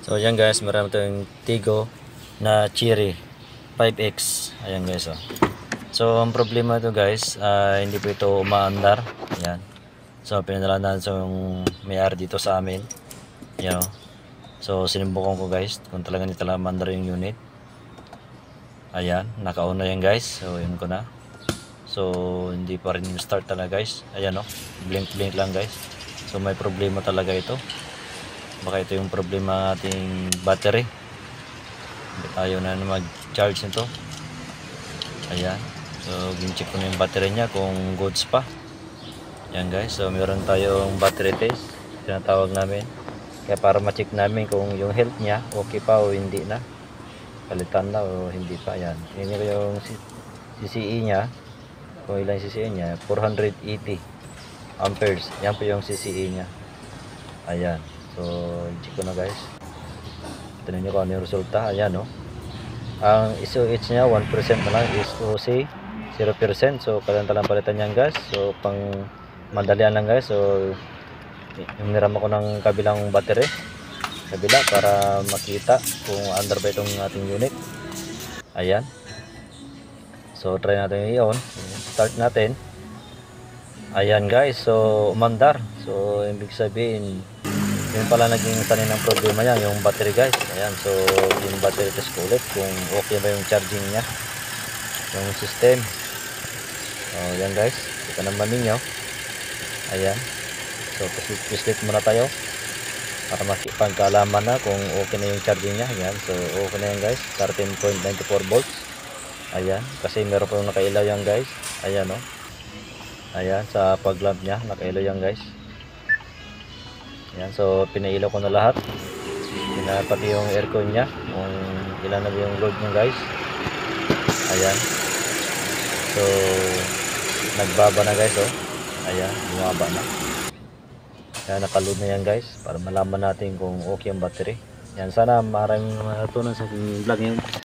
So ayan guys, meron tayong Tigo na Cherry 5X. Ayan guys, oh. So ang problema to guys, hindi po ito umaandar. Ayan. So pinadala na yung may-ari dito sa amin. Ayan, oh. So sinubukan ko guys kung talaga hindi talaga umaandar yung unit. Ayan, naka-on na yan guys. So yun ko na. So hindi pa rin start talaga guys. Ayan, oh. Blink lang guys. So may problema talaga ito. Baka ito yung problema ating battery. Hindi tayo na mag-charge nito. Ayan. So gin-check ko na yung battery niya kung goods pa. Ayan guys. So meron tayong battery test. Tinatawag namin. Kaya para ma-check namin kung yung health niya okay pa o hindi na. Palitan na o hindi pa. Ayan. Tingnan ko yung CCE niya. Kung ilang CCE niya. 480 amperes. Yan po yung CCE niya. Ayan. So, check ko na guys. Tignan nyo kung ano yung resulta. Ayan, no. Ang SOH niya, 1% na lang. SOC, 0%. So, kailangan palitan niyan guys. So, pang madalian lang guys. So, humiram ako ng kabilang battery. Kabila para makita kung under ba itong ating unit. Ayan. So, try natin i-on. Start natin. Ayan guys. So, umandar. So, ibig sabihin, yun pala naging tanin ng problema niya, yung battery guys. Ayan, so yung battery test ko ulit kung okay ba yung charging niya, yung system. So yan guys, ito naman ninyo. Ayan, so pislit muna tayo para makipagkaalaman na kung okay na yung charging niya. Ayan, so okay na yan guys, 13.94 volts. Ayan, kasi meron pa yung nakailaw yan guys. Ayan, oh. Ayan, sa pag-lamp niya nakailaw yan guys. Yan, so pinailaw ko na lahat. Pati yung aircon niya, kung ilan na yung load niya guys. Ayan. So nagbaba na guys, oh. Ayan, bumaba na. Ayan, nakaload na yan guys para malaman natin kung okay ang battery. Yan, sana maraming matutunan sa vlog ngayon.